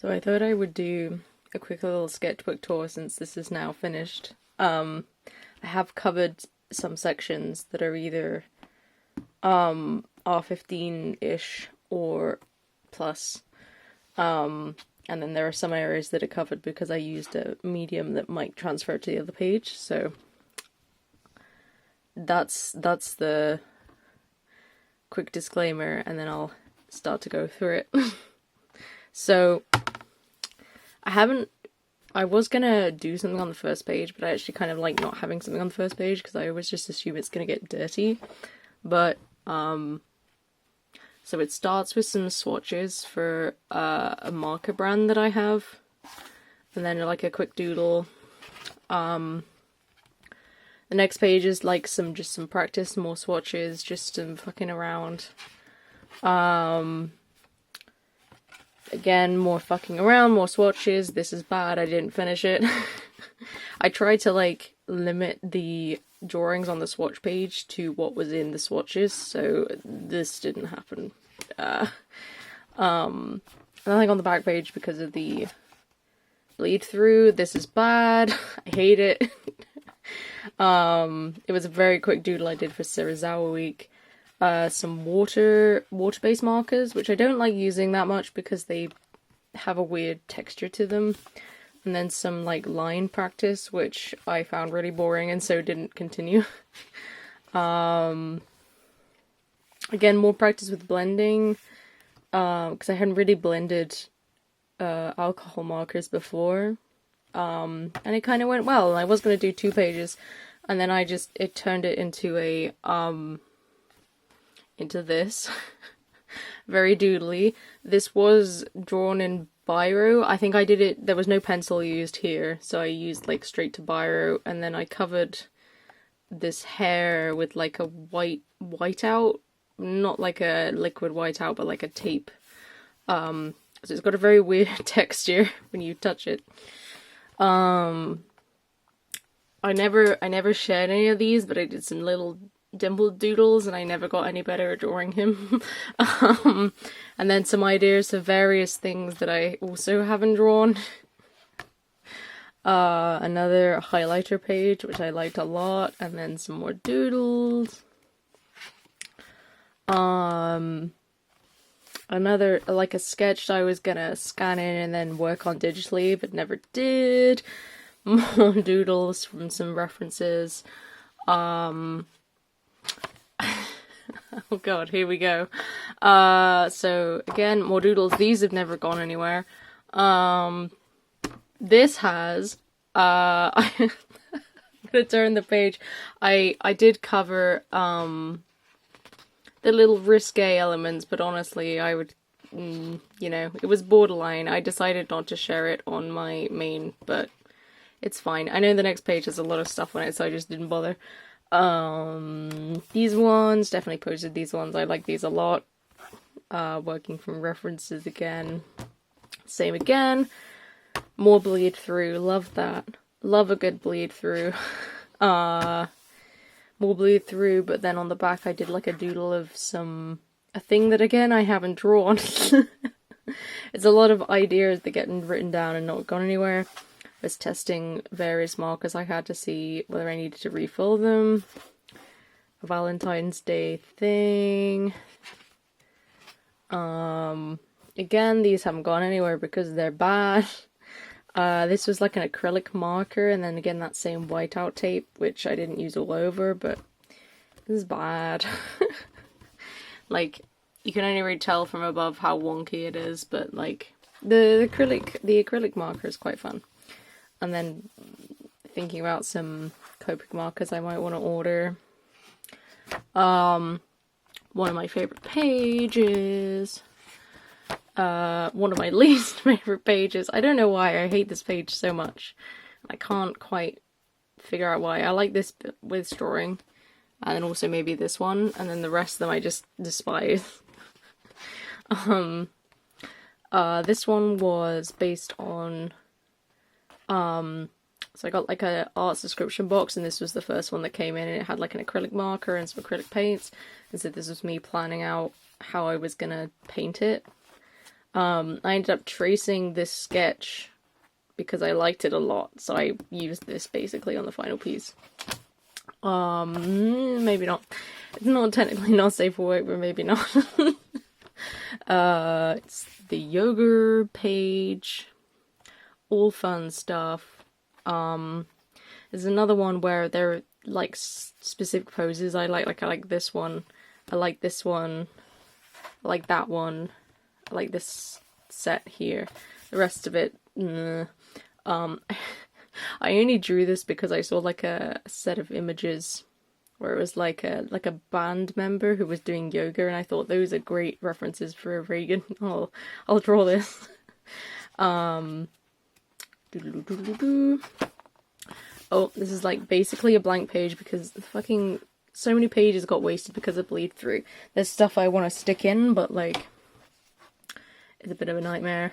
So I thought I would do a quick little sketchbook tour since this is now finished. I have covered some sections that are either R15-ish or plus. And then there are some areas that are covered because I used a medium that might transfer to the other page. So that's the quick disclaimer, and then I'll start to go through it. So I was gonna do something on the first page, but I actually kind of like not having something on the first page because I always just assume it's gonna get dirty. But so it starts with some swatches for a marker brand that I have, and then like a quick doodle. The next page is like just some practice, more swatches, just some fucking around. Again, more fucking around, more swatches. This is bad, I didn't finish it. I tried to like limit the drawings on the swatch page to what was in the swatches, so this didn't happen. Nothing on the back page because of the bleed through. This is bad. I hate it. It was a very quick doodle I did for Sarazawa Week. Some water-based markers, which I don't like using that much because they have a weird texture to them. And then some like line practice, which I found really boring and so didn't continue. Again, more practice with blending, because I hadn't really blended alcohol markers before. And it kind of went well. I was going to do 2 pages, and then it turned it into a, into this. Very doodly. This was drawn in biro. I think I did it, there was no pencil used here, so I used like straight to biro, and then I covered this hair with like a whiteout, not like a liquid whiteout, but like a tape. So it's got a very weird texture when you touch it. I never shared any of these, but I did some little dimpled doodles, and I never got any better at drawing him. And then some ideas for various things that I also haven't drawn. Another highlighter page, which I liked a lot, and then some more doodles. Another, like a sketch I was gonna scan in and then work on digitally, but never did. More doodles from some references. Oh god, here we go. So again, more doodles. These have never gone anywhere. This has, I'm gonna turn the page. I did cover, the little risque elements, but honestly, I would, you know, it was borderline. I decided not to share it on my main, but it's fine. I know the next page has a lot of stuff on it, so I just didn't bother. These ones, definitely posted these ones. I like these a lot. Working from references again. Same again. More bleed through. Love that. Love a good bleed through. More bleed through, but then on the back I did like a doodle of a thing that again I haven't drawn. It's a lot of ideas that get written down and not gone anywhere. I was testing various markers I had to see whether I needed to refill them. A Valentine's Day thing. Again, these haven't gone anywhere because they're bad. This was like an acrylic marker, and then again that same whiteout tape, which I didn't use all over, but this is bad. Like, you can only really tell from above how wonky it is, but like, the acrylic marker is quite fun. And then thinking about some Copic markers I might want to order. One of my favorite pages. One of my least favorite pages. I don't know why I hate this page so much. I can't quite figure out why. I like this bit with drawing, and then also maybe this one, and then the rest of them I just despise. This one was based on, so I got like a art subscription box, and this was the first one that came in, and it had like an acrylic marker and some acrylic paints, and so this was me planning out how I was gonna paint it. I ended up tracing this sketch because I liked it a lot, so I used this basically on the final piece. Maybe not. It's not technically not safe for work, but maybe not. It's the yoga page, all fun stuff. There's another one where there are like specific poses I like I like this one, I like this one, I like that one, I like this set here. The rest of it, I only drew this because I saw like a set of images where it was like a band member who was doing yoga, and I thought those are great references for Reagan. I'll draw this. Oh, this is like basically a blank page because fucking so many pages got wasted because of bleed through. There's stuff I want to stick in, but like it's a bit of a nightmare.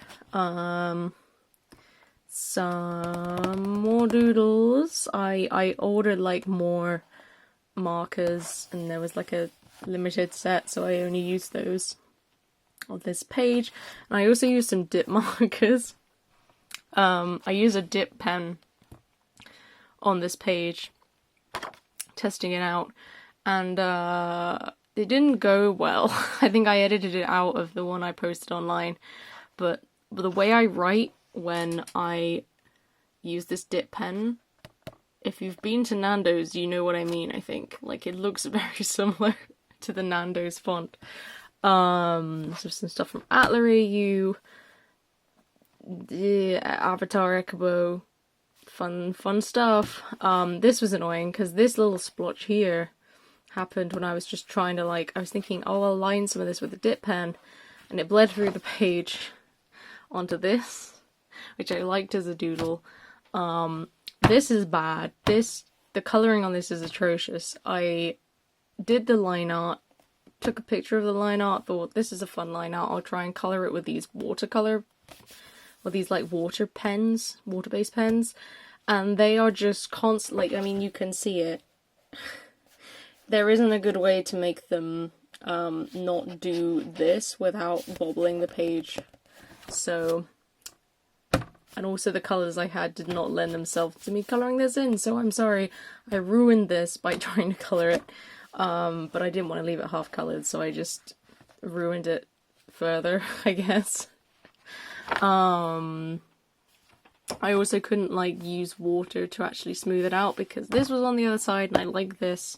Some more doodles. I ordered like more markers, and there was like a limited set, so I only used those on this page. And I also used some dip markers. I use a dip pen on this page, testing it out, and it didn't go well. I think I edited it out of the one I posted online, but the way I write when I use this dip pen, if you've been to Nando's, you know what I mean, I think. Like, it looks very similar to the Nando's font. So some stuff from Atler AU, Avatar Ekubo, fun stuff. This was annoying because this little splotch here happened when I was just trying to I was thinking, oh, I'll line some of this with a dip pen, and it bled through the page onto this, which I liked as a doodle. This is bad. The colouring on this is atrocious. I did the line art, took a picture of the line art, thought this is a fun line art, I'll try and colour it with these watercolour, or these like water-based pens, and they are just constantly, I mean, you can see it. There isn't a good way to make them not do this without wobbling the page. So, and also the colours I had did not lend themselves to me colouring this in, so I'm sorry. I ruined this by trying to colour it, but I didn't want to leave it half coloured, so I just ruined it further, I guess. I also couldn't use water to actually smooth it out because this was on the other side and I like this.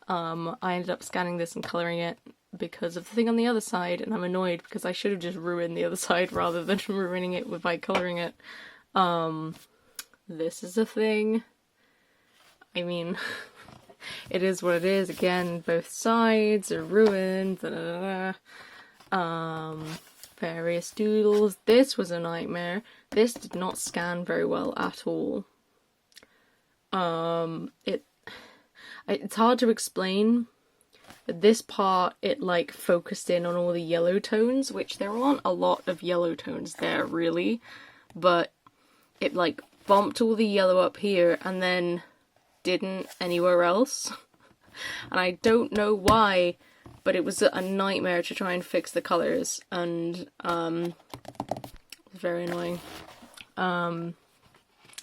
I ended up scanning this and colouring it because of the thing on the other side, and I'm annoyed because I should have just ruined the other side rather than ruining it by colouring it. This is a thing. I mean, it is what it is. Again, both sides are ruined. Various doodles. This was a nightmare. This did not scan very well at all. It's hard to explain, but this part, it focused in on all the yellow tones, which there aren't a lot of yellow tones there really, but it bumped all the yellow up here and then didn't anywhere else. And I don't know why, but it was a nightmare to try and fix the colours, and it was very annoying.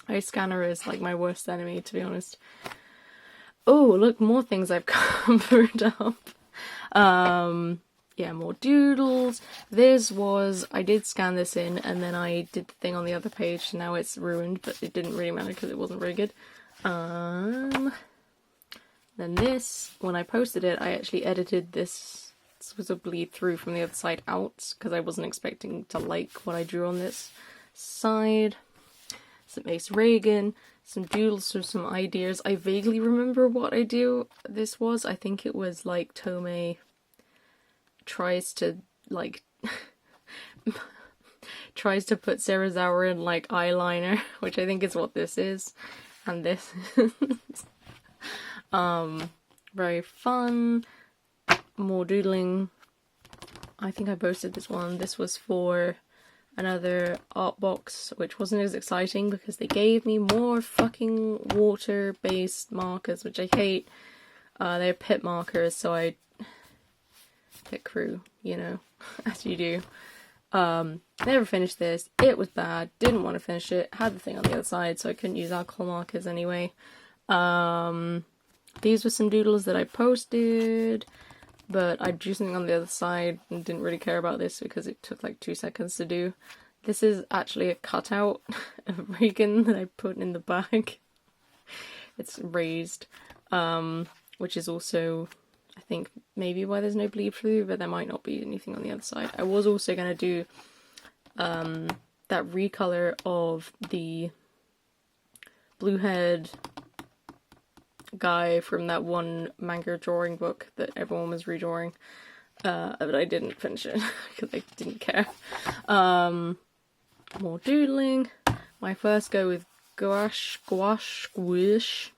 iScanner is my worst enemy, to be honest. Oh, look, more things I've covered up. Yeah, more doodles. I did scan this in, and then I did the thing on the other page, so now it's ruined, but it didn't really matter because it wasn't very good. Then this, when I posted it, I actually edited this. This was a bleed through from the other side out, because I wasn't expecting to like what I drew on this side. Some Ace Reagan, some doodles with some ideas. I vaguely remember what this was. I think it was Tomei tries to tries to put Serizawa in eyeliner, which I think is what this is. And this is very fun. More doodling. I think I posted this one. This was for another art box, which wasn't as exciting because they gave me more fucking water-based markers, which I hate. They're pit markers, so I pit crew, as you do. Never finished this. It was bad. Didn't want to finish it. Had the thing on the other side, so I couldn't use alcohol markers anyway. These were some doodles that I posted, but I drew something on the other side and didn't really care about this because it took like 2 seconds to do. This is actually a cutout of Regan that I put in the bag. It's raised, which is also, I think, maybe why there's no bleed through, but there might not be anything on the other side. I was also going to do that recolor of the Bluehead guy from that one manga drawing book that everyone was redrawing, but I didn't finish it because I didn't care. More doodling. My first go with gouache, squish.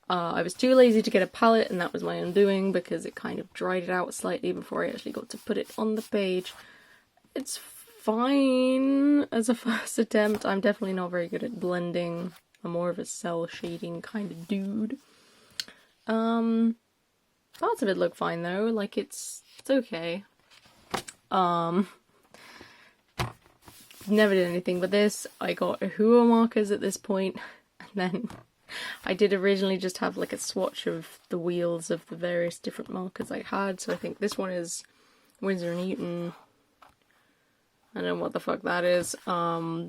I was too lazy to get a palette, and that was my undoing because it kind of dried it out slightly before I actually got to put it on the page. It's fine as a first attempt. I'm definitely not very good at blending. I'm more of a cell shading kind of dude. Parts of it look fine though, like it's okay. Never did anything with this. I got Ahua markers at this point, and then I did originally just have like a swatch of the wheels of the various different markers I had, so I think this one is Winsor & Newton. I don't know what the fuck that is.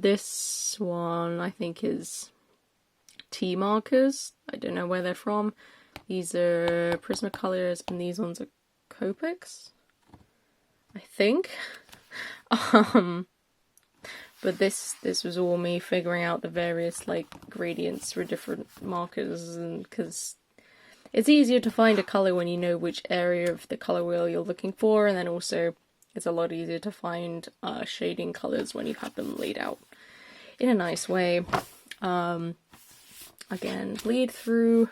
This one I think is T markers. I don't know where they're from. These are Prismacolors, and these ones are Copics, I think. But this was all me figuring out the various like gradients for different markers, and because it's easier to find a colour when you know which area of the colour wheel you're looking for, and then also it's a lot easier to find shading colours when you have them laid out in a nice way. Again, bleed through.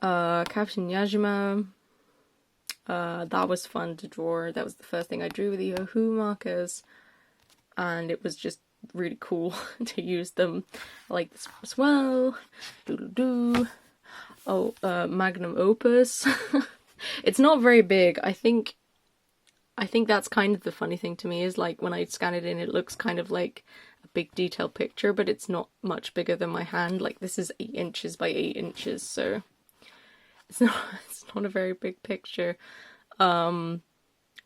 Captain Yajima. That was fun to draw. That was the first thing I drew with the Yahoo markers, and it was just really cool to use them. I like this one as well. Doodle-doo. Oh, Magnum Opus. It's not very big. I think that's kind of the funny thing to me, is like when I scan it in, it looks kind of like a big detailed picture, but it's not much bigger than my hand. Like this is 8 inches by 8 inches, so it's not a very big picture. But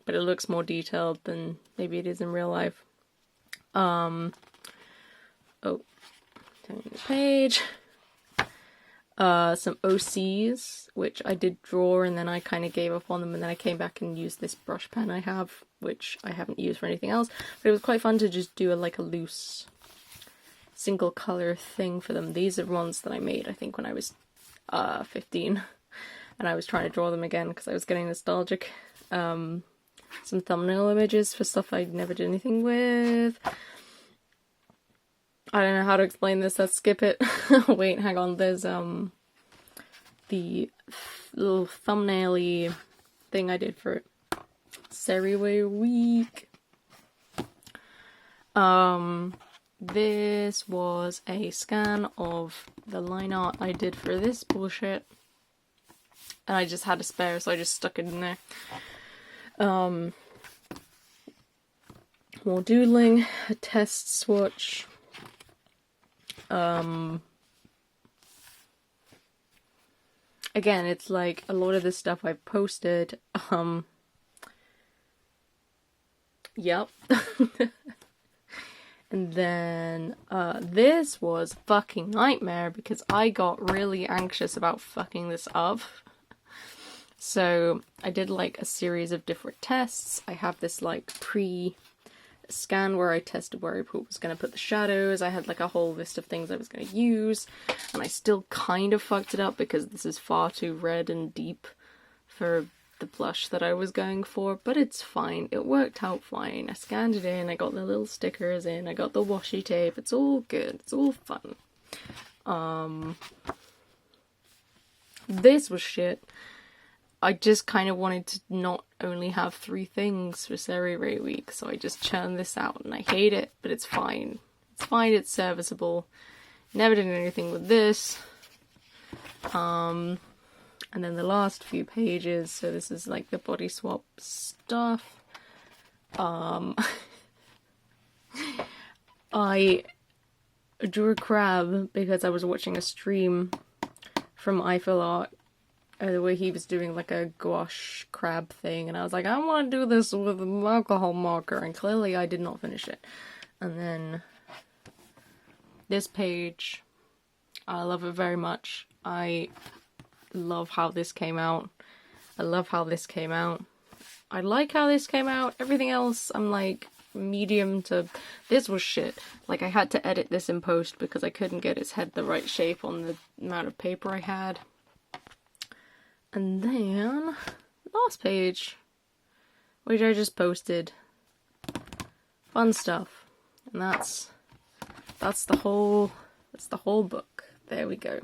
it looks more detailed than maybe it is in real life. Oh, turning the page. Some OCs, which I did draw and then I kind of gave up on them, and then I came back and used this brush pen I have, which I haven't used for anything else, but it was quite fun to just do like a loose single color thing for them. These are ones that I made, I think, when I was 15, and I was trying to draw them again because I was getting nostalgic. Some thumbnail images for stuff I never did anything with. I don't know how to explain this, let's skip it. Wait, hang on, there's the little thumbnail-y thing I did for Seriway Week. This was a scan of the line art I did for this bullshit, and I just had a spare, so I just stuck it in there. More doodling, a test swatch. Again, it's like a lot of the stuff I posted. Yep. And then this was a fucking nightmare because I got really anxious about fucking this up. So I did like a series of different tests. I have this like pre-scan where I tested where I was going to put the shadows. I had like a whole list of things I was going to use, and I still kind of fucked it up because this is far too red and deep for the blush that I was going for, but it's fine. It worked out fine. I scanned it in, I got the little stickers in, I got the washi tape. It's all good. It's all fun. This was shit. I just kind of wanted to not only have 3 things for Seriway Week, so I just churned this out, and I hate it, but it's fine. It's fine, it's serviceable. Never did anything with this. And then the last few pages, so this is like the body swap stuff. I drew a crab because I was watching a stream from Eiffel Art where he was doing like a gouache crab thing, and I was like, I want to do this with an alcohol marker, and clearly I did not finish it. And then this page, I love it very much. I love how this came out. I love how this came out. I like how this came out. Everything else, I'm like medium to... This was shit. Like, I had to edit this in post because I couldn't get its head the right shape on the amount of paper I had. And then, last page, which I just posted. Fun stuff. And that's the whole book. There we go.